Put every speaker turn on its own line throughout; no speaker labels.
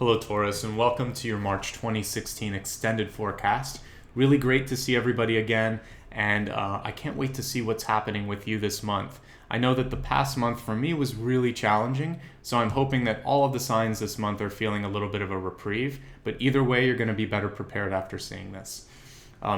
Hello, Taurus, and welcome to your March 2016 extended forecast. Really great to see everybody again, and I can't wait to see what's happening with you this month. I know that the past month for me was really challenging, so I'm hoping that all of the signs this month are feeling a little bit of a reprieve, but either way, you're going to be better prepared after seeing this.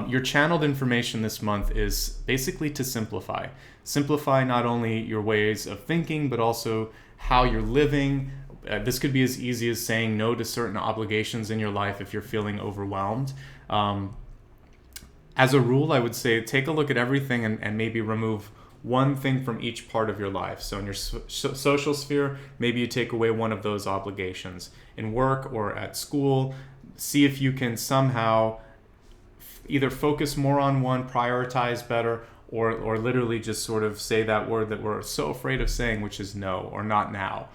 Your channeled information this month is basically to simplify. Simplify not only your ways of thinking, but also how you're living. This could be as easy as saying no to certain obligations in your life if you're feeling overwhelmed. As a rule, I would say take a look at everything and maybe remove one thing from each part of your life. So in your social sphere, maybe you take away one of those obligations. In work or at school, see if you can somehow either focus more on one, prioritize better, or literally just sort of say that word that we're so afraid of saying, which is no, or not now.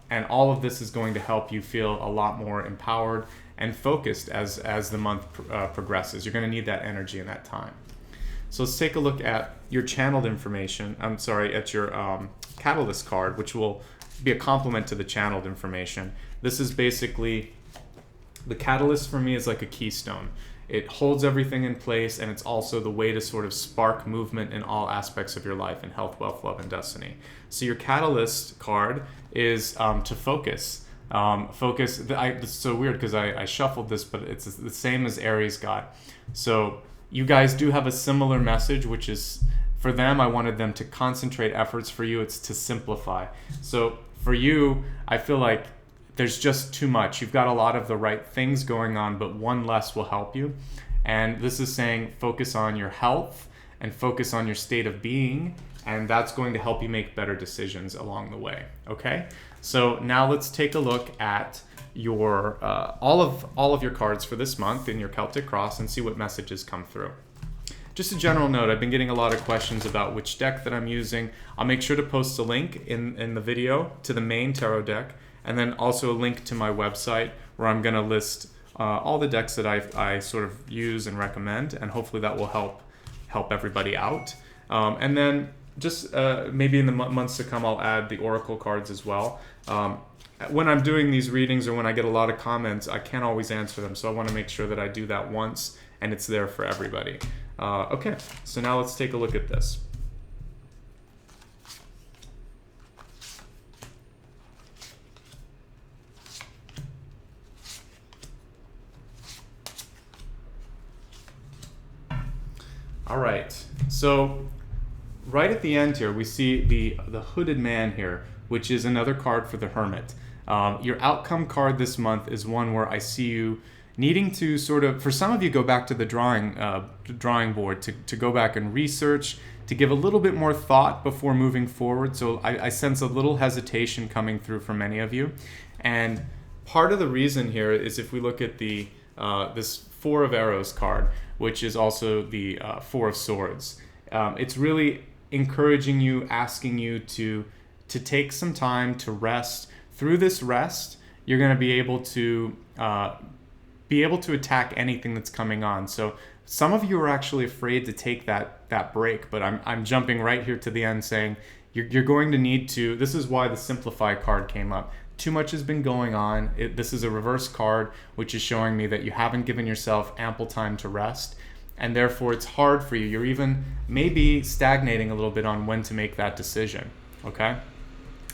And all of this is going to help you feel a lot more empowered and focused as the month progresses. You're going to need that energy in that time. So let's take a look at your channeled information. At your catalyst card, which will be a complement to the channeled information. This is basically, the catalyst for me is like a keystone. It holds everything in place, and it's also the way to sort of spark movement in all aspects of your life in health, wealth, love, and destiny. So your catalyst card is to focus. It's so weird because I shuffled this, but it's the same as Aries got. So you guys do have a similar message, which is, for them, I wanted them to concentrate efforts. For you, it's to simplify. So for you, I feel like there's just too much. You've got a lot of the right things going on, but one less will help you. And this is saying focus on your health and focus on your state of being, and that's going to help you make better decisions along the way. Okay? So now let's take a look at your all of your cards for this month in your Celtic Cross and see what messages come through. Just a general note, I've been getting a lot of questions about which deck that I'm using. I'll make sure to post a link in the video to the main tarot deck, and then also a link to my website where I'm going to list all the decks that I sort of use and recommend, and hopefully that will help everybody out. And then just maybe in the months to come, I'll add the oracle cards as well. When I'm doing these readings or when I get a lot of comments, I can't always answer them, so I want to make sure that I do that once and it's there for everybody. Okay, so now let's take a look at this. All right, so right at the end here, we see the hooded man here, which is another card for the Hermit. Your outcome card this month is one where I see you needing to sort of, for some of you, go back to the drawing board to go back and research, to give a little bit more thought before moving forward. So I sense a little hesitation coming through for many of you. And part of the reason here is if we look at the this Four of Arrows card, which is also the Four of Swords. It's really encouraging you, asking you to take some time to rest. Through this rest, you're going to be able to attack anything that's coming on. So some of you are actually afraid to take that break, but I'm jumping right here to the end saying you're going to need to. This is why the Simplify card came up. Too much has been going on. This is a reverse card, which is showing me that you haven't given yourself ample time to rest, and therefore it's hard for you. You're even maybe stagnating a little bit on when to make that decision, okay?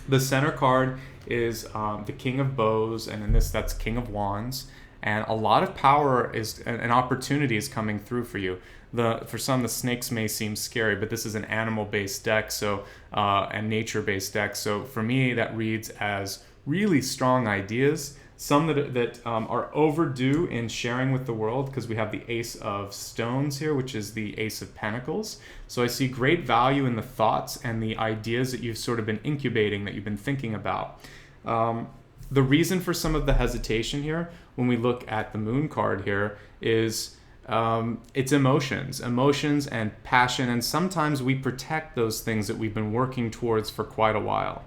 The center card is the King of Bows, and in this, that's King of Wands, and a lot of power is an opportunity is coming through for you. For some, the snakes may seem scary, but this is an animal-based deck, so and nature-based deck. So for me, that reads as really strong ideas, some that are overdue in sharing with the world, because we have the Ace of Stones here, which is the Ace of Pentacles. So I see great value in the thoughts and the ideas that you've sort of been incubating, that you've been thinking about. The reason for some of the hesitation here, when we look at the Moon card here, is it's emotions and passion, and sometimes we protect those things that we've been working towards for quite a while.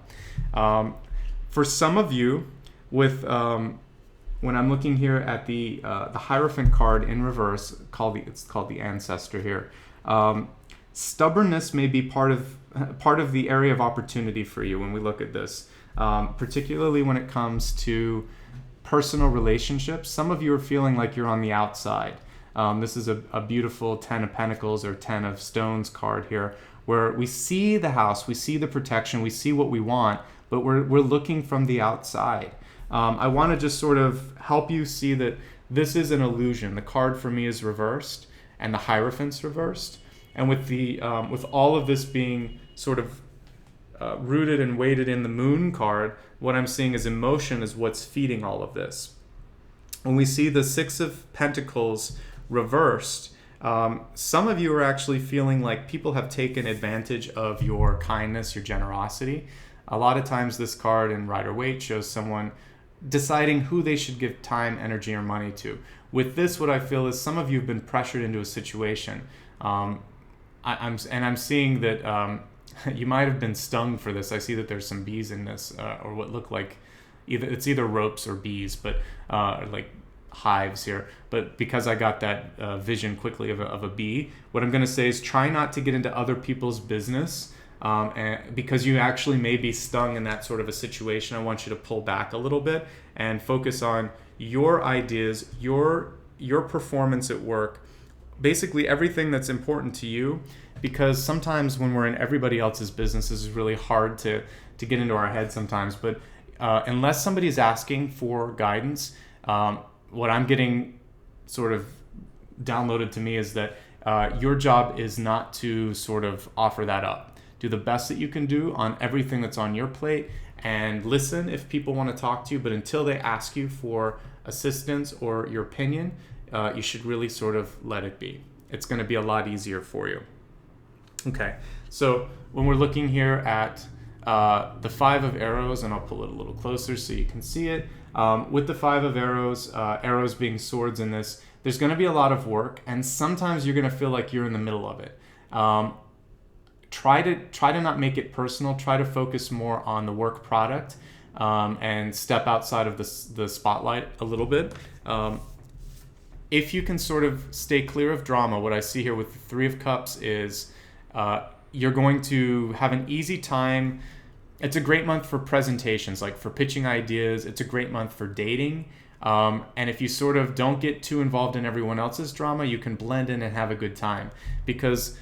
For some of you, when I'm looking here at the Hierophant card in reverse, it's called the Ancestor here. Stubbornness may be part of the area of opportunity for you when we look at this, particularly when it comes to personal relationships. Some of you are feeling like you're on the outside. This is a beautiful 10 of Pentacles or 10 of Stones card here, where we see the house, we see the protection, we see what we want, but we're looking from the outside. I want to just sort of help you see that this is an illusion. The card for me is reversed, and the Hierophant's reversed. And with all of this being sort of rooted and weighted in the Moon card, what I'm seeing is emotion is what's feeding all of this. When we see the Six of Pentacles reversed, some of you are actually feeling like people have taken advantage of your kindness, your generosity. A lot of times this card in Rider-Waite shows someone deciding who they should give time, energy, or money to. With this, what I feel is some of you have been pressured into a situation. I'm seeing that you might have been stung for this. I see that there's some bees in this, or what look like either ropes or bees, but like hives here. But because I got that vision quickly of a bee, what I'm going to say is try not to get into other people's business. And because you actually may be stung in that sort of a situation, I want you to pull back a little bit and focus on your ideas, your performance at work, basically everything that's important to you. Because sometimes when we're in everybody else's business, this is really hard to get into our head sometimes. But unless somebody is asking for guidance, what I'm getting sort of downloaded to me is that your job is not to sort of offer that up. Do the best that you can do on everything that's on your plate, and listen if people want to talk to you, but until they ask you for assistance or your opinion, you should really sort of let it be. It's going to be a lot easier for you. Okay, so when we're looking here at the Five of Arrows, and I'll pull it a little closer so you can see it. With the Five of Arrows, arrows being swords in this, there's going to be a lot of work, and sometimes you're going to feel like you're in the middle of it. Try to not make it personal. Try to focus more on the work product, and step outside of the spotlight a little bit. If you can sort of stay clear of drama, what I see here with the Three of Cups is you're going to have an easy time. It's a great month for presentations, like for pitching ideas. It's a great month for dating. And if you sort of don't get too involved in everyone else's drama, you can blend in and have a good time. Because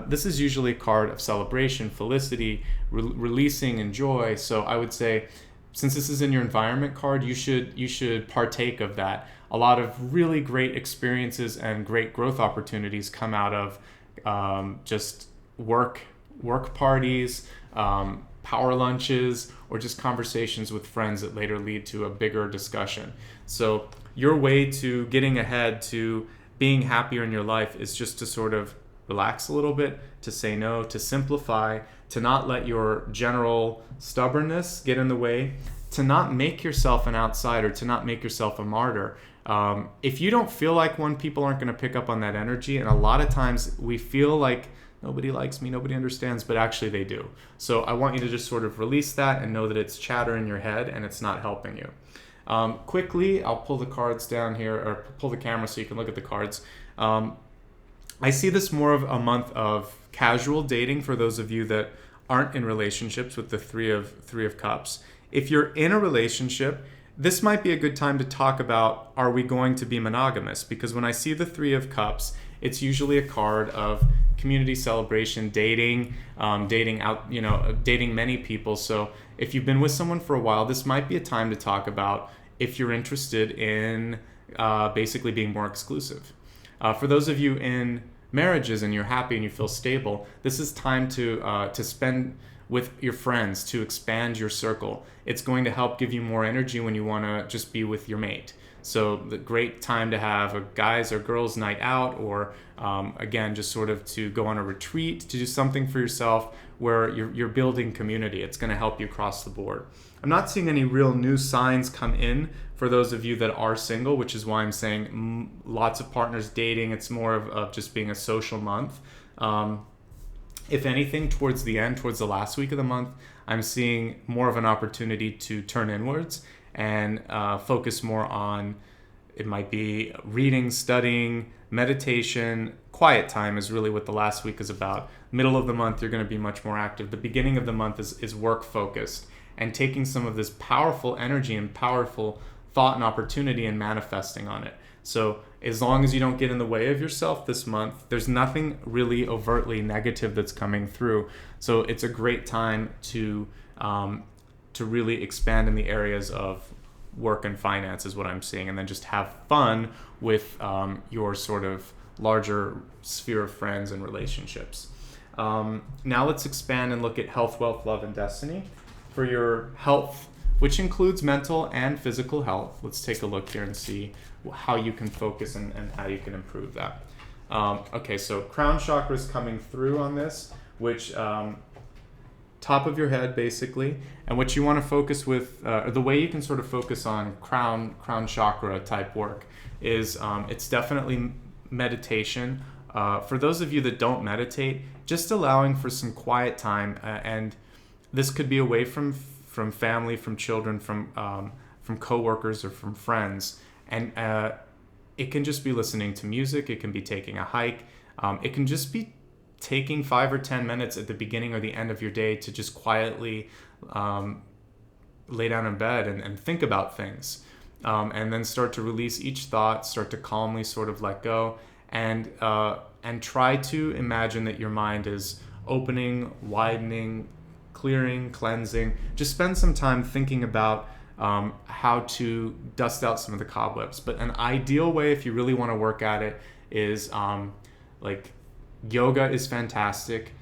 this is usually a card of celebration, felicity, releasing, and joy. So I would say, since this is in your environment card, you should partake of that. A lot of really great experiences and great growth opportunities come out of just work parties, power lunches, or just conversations with friends that later lead to a bigger discussion. So your way to getting ahead, to being happier in your life, is just to sort of relax a little bit, to say no, to simplify, to not let your general stubbornness get in the way, to not make yourself an outsider, to not make yourself a martyr. If you don't feel like one, people aren't going to pick up on that energy. And a lot of times we feel like nobody likes me, nobody understands, but actually they do. So I want you to just sort of release that and know that it's chatter in your head and it's not helping you. Quickly, I'll pull the cards down here, or pull the camera so you can look at the cards. I see this more of a month of casual dating for those of you that aren't in relationships with the Three of Cups. If you're in a relationship, this might be a good time to talk about, are we going to be monogamous? Because when I see the Three of Cups, it's usually a card of community celebration, dating many people. So if you've been with someone for a while, this might be a time to talk about if you're interested in basically being more exclusive. For those of you in marriages and you're happy and you feel stable, this is time to spend with your friends, to expand your circle. It's going to help give you more energy when you want to just be with your mate. So the great time to have a guys or girls night out, or again, just sort of to go on a retreat, to do something for yourself where you're building community. It's going to help you across the board. I'm not seeing any real new signs come in for those of you that are single, which is why I'm saying lots of partners dating. It's more of just being a social month. If anything, towards the end, towards the last week of the month, I'm seeing more of an opportunity to turn inwards and focus more on, it might be reading, studying, meditation. Quiet time is really what the last week is about. Middle of the month, you're going to be much more active. The beginning of the month is work focused, and taking some of this powerful energy and powerful thought and opportunity and manifesting on it. So as long as you don't get in the way of yourself this month, there's nothing really overtly negative that's coming through. So it's a great time to really expand in the areas of work and finance is what I'm seeing, and then just have fun with your sort of larger sphere of friends and relationships. Now let's expand and look at health, wealth, love, and destiny. For your health, which includes mental and physical health, let's take a look here and see how you can focus and how you can improve that. Okay, so crown chakra is coming through on this, which top of your head basically, and what you want to focus with, the way you can sort of focus on crown chakra type work is it's definitely meditation. For those of you that don't meditate, just allowing for some quiet time, and this could be away from family, from children, from coworkers, or from friends, and it can just be listening to music. It can be taking a hike. It can just be taking 5 or 10 minutes at the beginning or the end of your day to just quietly lay down in bed and think about things, and then start to release each thought, start to calmly sort of let go, and try to imagine that your mind is opening, widening, clearing, cleansing. Just spend some time thinking about how to dust out some of the cobwebs. But an ideal way, if you really want to work at it, is like yoga is fantastic,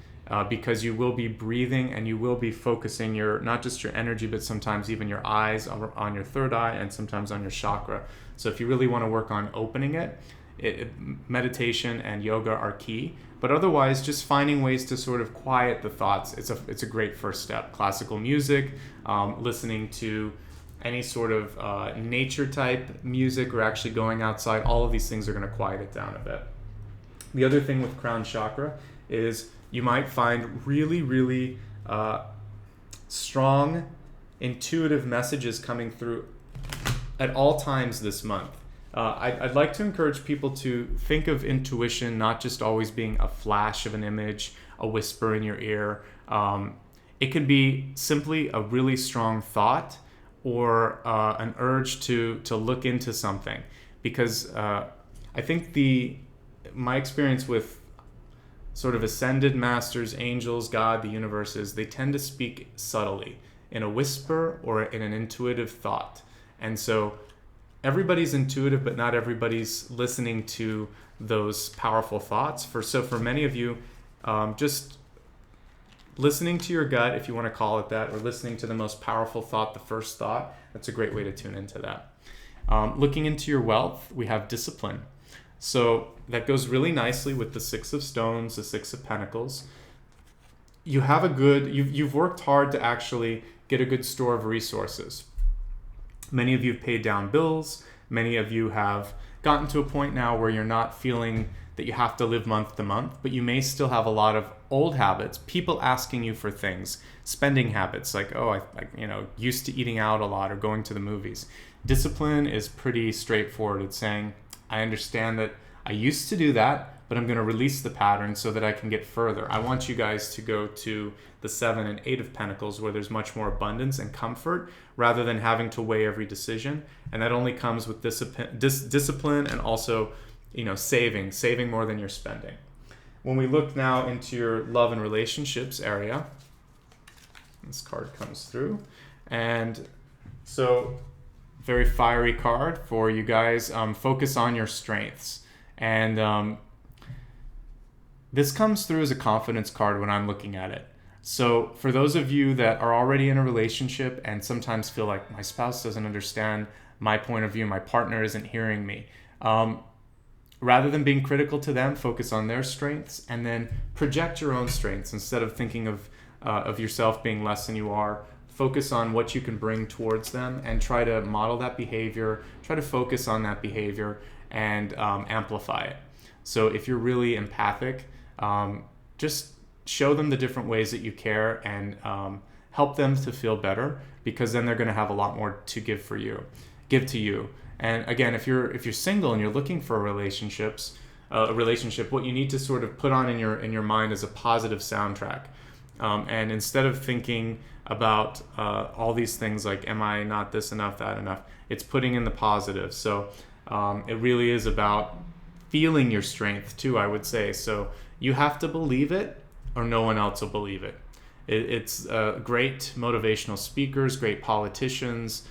because you will be breathing and you will be focusing not just your energy, but sometimes even your eyes on your third eye, and sometimes on your chakra. So if you really want to work on opening it, meditation and yoga are key. But otherwise, just finding ways to sort of quiet the thoughts, it's a great first step. Classical music, listening to any sort of nature type music, or actually going outside, all of these things are going to quiet it down a bit. The other thing with crown chakra is you might find really, really strong intuitive messages coming through at all times this month. I'd like to encourage people to think of intuition not just always being a flash of an image, a whisper in your ear. It can be simply a really strong thought, or an urge to look into something. Because I think my experience with sort of ascended masters, angels, God, the universe, is they tend to speak subtly in a whisper or in an intuitive thought. And so everybody's intuitive, but not everybody's listening to those powerful thoughts. For many of you, just listening to your gut, if you want to call it that, or listening to the most powerful thought, the first thought, that's a great way to tune into that. Looking into your wealth, we have discipline. So that goes really nicely with the 6 of Stones, the 6 of Pentacles. You have you've worked hard to actually get a good store of resources. Many of you have paid down bills. Many of you have gotten to a point now where you're not feeling that you have to live month to month, but you may still have a lot of old habits, people asking you for things, spending habits, like, I used to eating out a lot or going to the movies. Discipline is pretty straightforward. It's saying, I understand that I used to do that, but I'm going to release the pattern so that I can get further. I want you guys to go to the 7 and 8 of Pentacles, where there's much more abundance and comfort, rather than having to weigh every decision. And that only comes with discipline, and also, saving more than you're spending. When we look now into your love and relationships area, this card comes through, and so very fiery card for you guys. Focus on your strengths. And this comes through as a confidence card when I'm looking at it. So for those of you that are already in a relationship and sometimes feel like my spouse doesn't understand my point of view, my partner isn't hearing me, rather than being critical to them, focus on their strengths, and then project your own strengths. Instead of thinking of yourself being less than you are, focus on what you can bring towards them and try to model that behavior, try to focus on that behavior, and amplify it. So if you're really empathic, just show them the different ways that you care, and help them to feel better, because then they're going to have a lot more to give to you. And again, if you're single and you're looking for a relationship, what you need to sort of put on in your mind is a positive soundtrack. And instead of thinking about all these things like, am I not this enough, that enough, it's putting in the positive. So it really is about feeling your strength too, I would say. So you have to believe it or no one else will believe it. It's great motivational speakers, great politicians,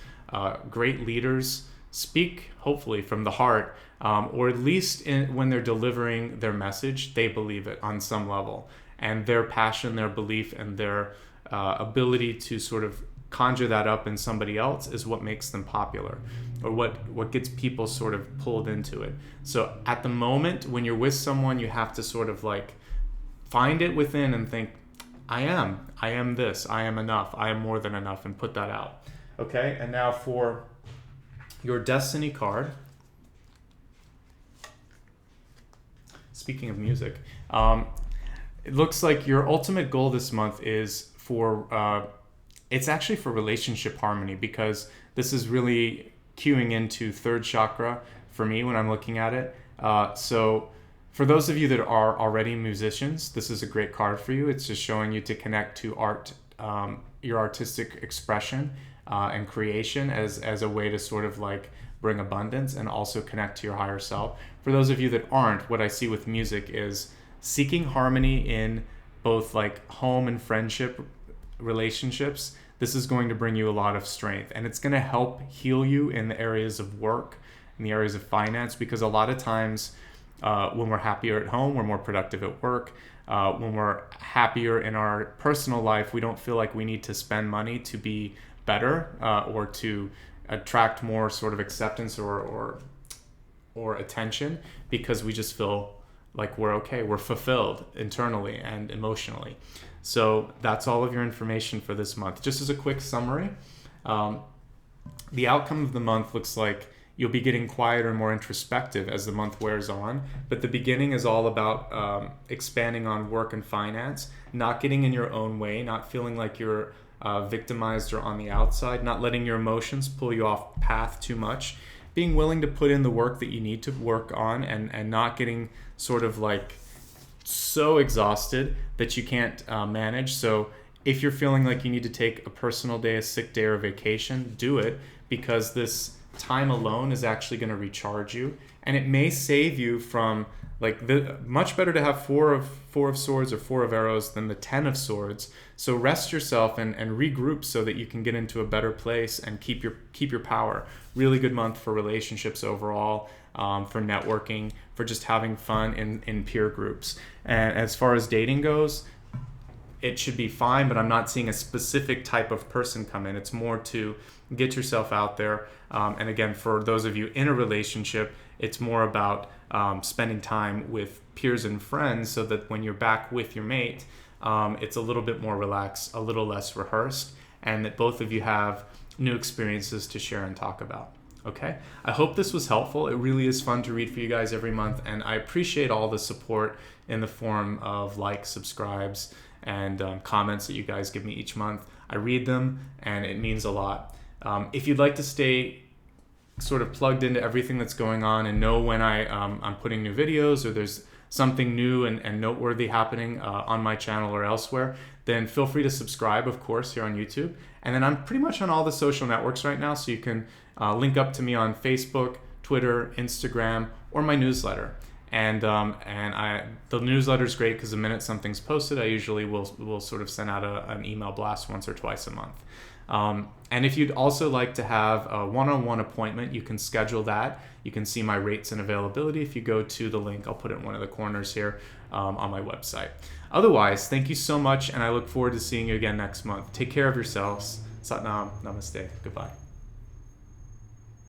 great leaders speak hopefully from the heart, or at least when they're delivering their message, they believe it on some level. And their passion, their belief, and their ability to sort of conjure that up in somebody else is what makes them popular, or what gets people sort of pulled into it. So at the moment when you're with someone, you have to sort of like find it within and think, I am this, I am enough, I am more than enough, and put that out. Okay, and now for your destiny card. Speaking of music, it looks like your ultimate goal this month is for, it's actually for relationship harmony, because this is really cueing into third chakra for me when I'm looking at it. So for those of you that are already musicians, this is a great card for you. It's just showing you to connect to art, your artistic expression and creation as a way to sort of like bring abundance and also connect to your higher self. For those of you that aren't, what I see with music is seeking harmony in both like home and friendship relationships. This is going to bring you a lot of strength, and it's going to help heal you in the areas of work, in the areas of finance, because a lot of times when we're happier at home, we're more productive at work. When we're happier in our personal life, we don't feel like we need to spend money to be better or to attract more sort of acceptance or attention, because we just feel like we're okay, we're fulfilled internally and emotionally. So that's all of your information for this month. Just as a quick summary, the outcome of the month looks like you'll be getting quieter and more introspective as the month wears on. But the beginning is all about expanding on work and finance, not getting in your own way, not feeling like you're victimized or on the outside, not letting your emotions pull you off path too much, being willing to put in the work that you need to work on, and not getting sort of like so exhausted that you can't manage. So if you're feeling like you need to take a personal day, a sick day, or a vacation, do it, because this time alone is actually going to recharge you, and it may save you from like much better to have four of swords or 4 of arrows than the 10 of swords. So rest yourself and regroup so that you can get into a better place and keep your power. Really good month for relationships overall, for networking, for just having fun in peer groups. And as far as dating goes, it should be fine, but I'm not seeing a specific type of person come in. It's more to get yourself out there. And again, for those of you in a relationship, it's more about spending time with peers and friends, so that when you're back with your mate, it's a little bit more relaxed, a little less rehearsed, and that both of you have new experiences to share and talk about. Okay, I hope this was helpful. It really is fun to read for you guys every month, and I appreciate all the support in the form of likes, subscribes, and comments that you guys give me each month. I read them, and it means a lot. If you'd like to stay sort of plugged into everything that's going on and know when I'm putting new videos, or there's something new and noteworthy happening on my channel or elsewhere, then feel free to subscribe, of course, here on YouTube. And then I'm pretty much on all the social networks right now, so you can link up to me on Facebook, Twitter, Instagram, or my newsletter. And the newsletter is great because the minute something's posted, I usually will sort of send out an email blast once or twice a month. And if you'd also like to have a one-on-one appointment, you can schedule that. You can see my rates and availability if you go to the link. I'll put it in one of the corners here on my website. Otherwise, thank you so much, and I look forward to seeing you again next month. Take care of yourselves. Sat Nam, Namaste. Goodbye.